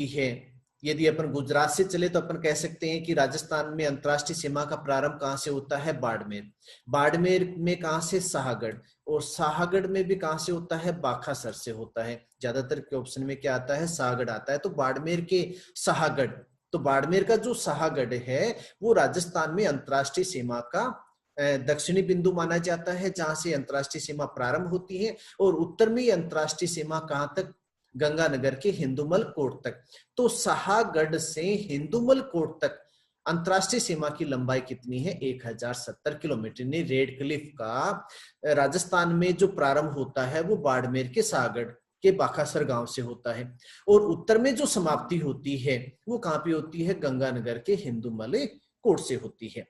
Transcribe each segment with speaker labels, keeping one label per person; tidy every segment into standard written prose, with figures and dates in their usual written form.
Speaker 1: है। यदि अपन गुजरात से चले तो अपन कह सकते हैं कि राजस्थान में अंतर्राष्ट्रीय सीमा का प्रारंभ कहां से होता है? बाड़मेर। बाड़मेर में कहां से? शाहगढ़। और शाहगढ़ में भी कहां से होता है? बाखासर से होता है। ज्यादातर के ऑप्शन में क्या आता है? शाहगढ़ आता है। तो बाड़मेर के शाहगढ़, तो बाड़मेर का जो शाहगढ़ है वो राजस्थान में अंतर्राष्ट्रीय सीमा का दक्षिणी बिंदु माना जाता है, जहां से अंतर्राष्ट्रीय सीमा प्रारंभ होती है। और उत्तर में अंतर्राष्ट्रीय सीमा कहां तक? गंगानगर के हिंदुमल कोट तक। तो शाहगढ़ से हिंदुमल कोट तक अंतर्राष्ट्रीय सीमा की लंबाई कितनी है? 1070 किलोमीटर। रेड क्लिफ का राजस्थान में जो प्रारंभ होता है वो बाड़मेर के शाहगढ़ के बाखासर गांव से होता है, और उत्तर में जो समाप्ति होती है वो कहां पे होती है? गंगानगर के हिंदुमल कोट से होती है।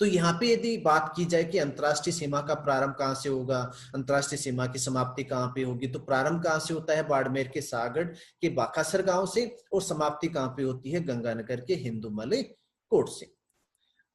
Speaker 1: तो यहाँ पे यदि बात की जाए कि अंतर्राष्ट्रीय सीमा का प्रारंभ कहां से होगा, अंतर्राष्ट्रीय सीमा की समाप्ति कहां पे होगी, तो प्रारंभ कहां से होता है? बाड़मेर के शाहगढ़ के बाखासर गांव से, और समाप्ति कहां पे होती है? गंगानगर के हिंदुमल कोट से।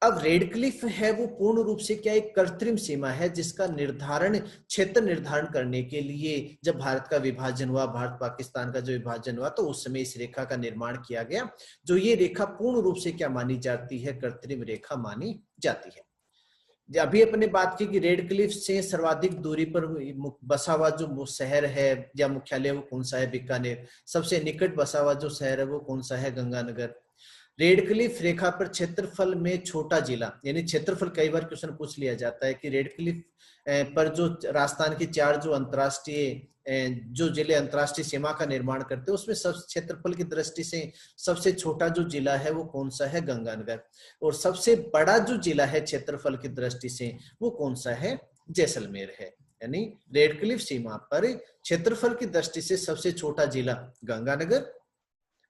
Speaker 1: अब रेड क्लिफ है वो पूर्ण रूप से क्या? एक कृत्रिम सीमा है, जिसका निर्धारण, क्षेत्र निर्धारण करने के लिए जब भारत का विभाजन हुआ, भारत पाकिस्तान का जो विभाजन हुआ, तो उस समय इस रेखा का निर्माण किया गया। जो ये रेखा पूर्ण रूप से क्या मानी जाती है? कृत्रिम रेखा मानी जाती है। अभी अपने बात की कि रेड क्लिफ से सर्वाधिक दूरी पर बसा हुआ जो शहर है या मुख्यालय वो कौन सा है? बीकानेर। सबसे निकट बसा हुआ जो शहर है वो कौन सा है? गंगानगर। रेड क्लिफ रेखा पर क्षेत्रफल में छोटा जिला, यानी क्षेत्रफल, कई बार क्वेश्चन पूछ लिया जाता है कि रेड क्लिफ पर जो राजस्थान की 4 जो अंतरराष्ट्रीय जो जिले अंतरराष्ट्रीय सीमा का निर्माण करते हैं, उसमें सब क्षेत्रफल की दृष्टि से सबसे छोटा जो जिला है वो कौन सा है? गंगानगर। और सबसे बड़ा जो जिला है क्षेत्रफल की दृष्टि से वो कौन सा है? जैसलमेर है। यानी रेड क्लिफ सीमा पर क्षेत्रफल की दृष्टि से सबसे छोटा जिला गंगानगर,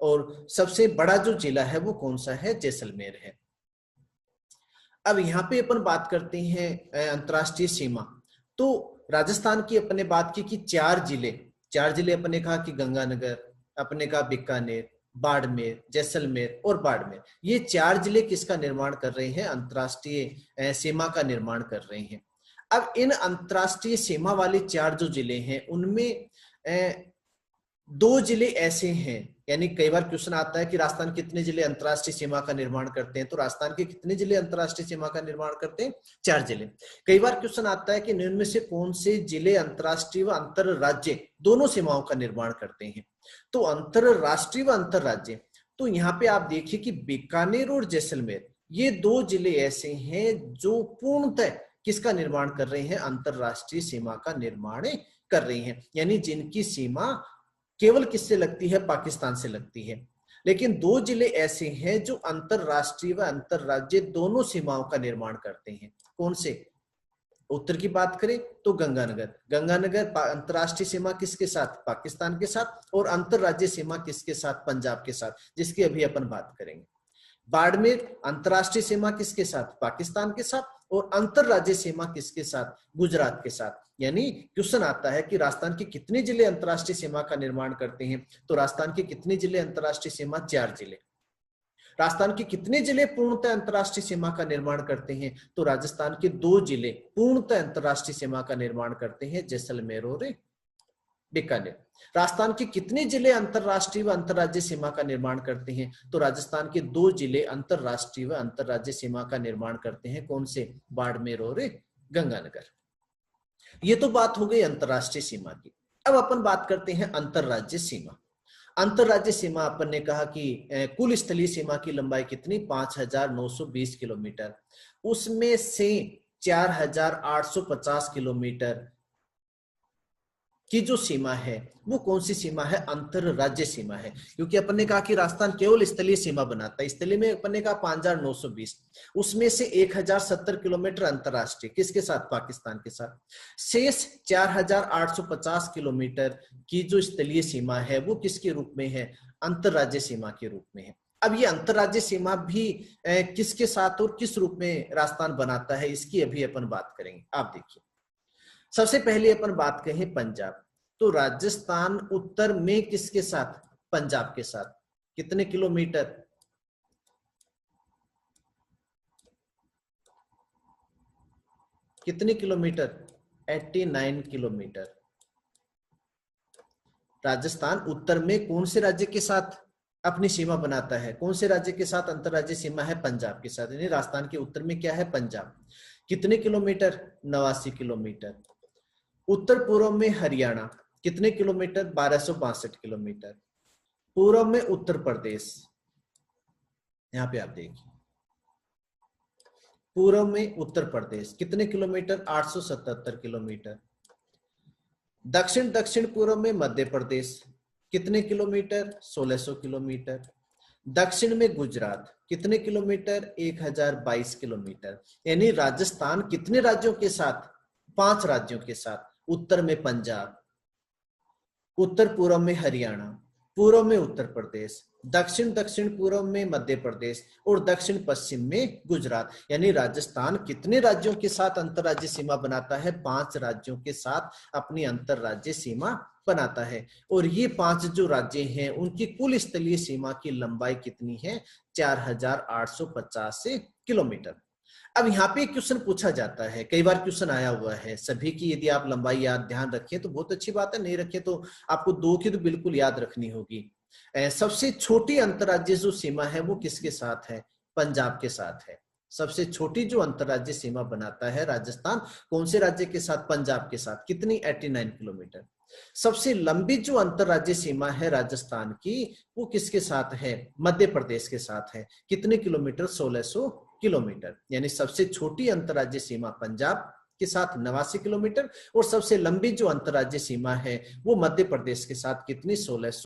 Speaker 1: और सबसे बड़ा जो जिला है वो कौन सा है? जैसलमेर है। अब यहाँ पे अपन बात करते हैं अंतरराष्ट्रीय सीमा। तो राजस्थान की अपने बात की कि 4 जिले अपने कहा कि गंगानगर, अपने कहा बीकानेर, बाड़मेर, जैसलमेर और बाड़मेर। ये 4 जिले किसका निर्माण कर रहे हैं? अंतरराष्ट्रीय सीमा का निर्माण कर रहे हैं। अब इन अंतरराष्ट्रीय सीमा वाले 4 जो जिले हैं उनमें 2 जिले ऐसे हैं, यानी कई बार क्वेश्चन आता है कि राजस्थान कितने जिले अंतरराष्ट्रीय सीमा का निर्माण करते हैं, तो राजस्थान के कितने जिले अंतरराष्ट्रीय सीमा का निर्माण करते हैं? 4 जिले। कई बार क्वेश्चन आता है कि इनमें से कौन से जिले अंतरराष्ट्रीय व अंतरराज्य दोनों सीमाओं का निर्माण करते हैं? तो अंतरराष्ट्रीय व अंतरराज्य, तो यहाँ पे आप देखिए कि बीकानेर और जैसलमेर ये 2 जिले ऐसे हैं जो पूर्णतः किसका निर्माण कर रहे हैं? अंतरराष्ट्रीय सीमा का निर्माण कर रही हैं, यानी जिनकी सीमा केवल किससे लगती है? पाकिस्तान से लगती है। लेकिन 2 जिले ऐसे हैं जो अंतरराष्ट्रीय व अंतरराज्य दोनों सीमाओं का निर्माण करते हैं। कौन से? उत्तर की बात करें तो गंगानगर अंतरराष्ट्रीय सीमा किसके साथ? पाकिस्तान के साथ। और अंतरराज्य सीमा किसके साथ? पंजाब के साथ, जिसकी अभी अपन बात करेंगे। बाड़मेर अंतरराष्ट्रीय सीमा किसके साथ? पाकिस्तान के साथ। और अंतरराज्य सीमा किसके साथ? गुजरात के साथ। यानी क्वेश्चन आता है कि राजस्थान के कितने जिले अंतरराष्ट्रीय सीमा का निर्माण करते हैं, तो राजस्थान के कितने जिले अंतरराष्ट्रीय सीमा? 4 जिले। राजस्थान के कितने जिले पूर्णतः अंतरराष्ट्रीय सीमा का निर्माण करते हैं, तो राजस्थान के 2 जिले पूर्णतः अंतरराष्ट्रीय सीमा का निर्माण करते हैं, जैसलमेर और बीकानेर। राजस्थान के कितने जिले अंतरराष्ट्रीय व अंतरराज्य सीमा का निर्माण करते हैं, तो राजस्थान के 2 जिले अंतरराष्ट्रीय व अंतरराज्य सीमा का निर्माण करते हैं। कौन से? बाड़मेर और गंगानगर। ये तो बात हो गई अंतरराष्ट्रीय सीमा की। अब अपन बात करते हैं अंतरराज्य सीमा। अंतरराज्य सीमा अपन ने कहा कि कुल स्थलीय सीमा की लंबाई कितनी? 5920 किलोमीटर। उसमें से 4850 किलोमीटर की जो सीमा है वो कौन सी सीमा है? अंतरराज्य सीमा है। क्योंकि अपन ने कहा कि राजस्थान केवल स्थलीय सीमा बनाता है, स्थलीय में अपन ने कहा 5920, उसमें से 1070 किलोमीटर अंतरराष्ट्रीय, किसके साथ? पाकिस्तान के साथ। शेष 4850 किलोमीटर की जो स्थलीय सीमा है वो किसके रूप में है? अंतरराज्य सीमा के रूप में है। अब ये अंतरराज्य सीमा भी किसके साथ और किस रूप में राजस्थान बनाता है, इसकी अभी अपन बात करेंगे। आप देखिए, सबसे पहले अपन बात करें पंजाब। तो राजस्थान उत्तर में किसके साथ? पंजाब के साथ। कितने किलोमीटर? कितने किलोमीटर? 89 किलोमीटर। राजस्थान उत्तर में कौन से राज्य के साथ? अपनी सीमा बनाता है। कौन से राज्य के साथ अंतरराज्यीय सीमा है? पंजाब के साथ। यानी राजस्थान के उत्तर में क्या है? पंजाब। कितने किलोमीटर? 89 किलोमीटर। उत्तर पूर्व में हरियाणा कितने किलोमीटर? 1262 किलोमीटर। पूर्व में उत्तर प्रदेश, यहां पे आप देखिए, पूर्व में उत्तर प्रदेश कितने किलोमीटर? 877 किलोमीटर। दक्षिण दक्षिण पूर्व में मध्य प्रदेश कितने किलोमीटर? 1600 किलोमीटर। दक्षिण में गुजरात कितने किलोमीटर? 1022 किलोमीटर। यानी राजस्थान कितने राज्यों के साथ? 5 राज्यों के साथ। उत्तर में पंजाब, उत्तर पूर्व में हरियाणा, पूर्व में उत्तर प्रदेश, दक्षिण दक्षिण पूर्व में मध्य प्रदेश और दक्षिण पश्चिम में गुजरात। यानी राजस्थान कितने राज्यों के साथ अंतरराज्यीय सीमा बनाता है? 5 राज्यों के साथ अपनी अंतरराज्यीय सीमा बनाता है। और ये 5 जो राज्य हैं उनकी कुल स्थलीय सीमा की लंबाई कितनी है? 4850 किलोमीटर। अब यहाँ पे क्वेश्चन पूछा जाता है, कई बार क्वेश्चन आया हुआ है सभी की, यदि आप लंबाई याद ध्यान रखें तो बहुत अच्छी बात है, नहीं रखें तो आपको 2 की तो बिल्कुल याद रखनी होगी। सबसे छोटी अंतरराज्यीय जो सीमा है वो किसके साथ है? पंजाब के साथ है। सबसे छोटी जो अंतरराज्यीय सीमा बनाता है राजस्थान, कौन से राज्य के साथ? पंजाब के साथ। कितनी? 89 किलोमीटर। सबसे लंबी जो अंतरराज्यीय सीमा है राजस्थान की, वो किसके साथ है? मध्य प्रदेश के साथ है। कितने किलोमीटर? 1600 किलोमीटर। यानी सबसे छोटी अंतरराज्यीय सीमा पंजाब के साथ 89 किलोमीटर और सबसे लंबी जो अंतरराज्यीय सीमा है वो मध्य प्रदेश के साथ कितनी? 1600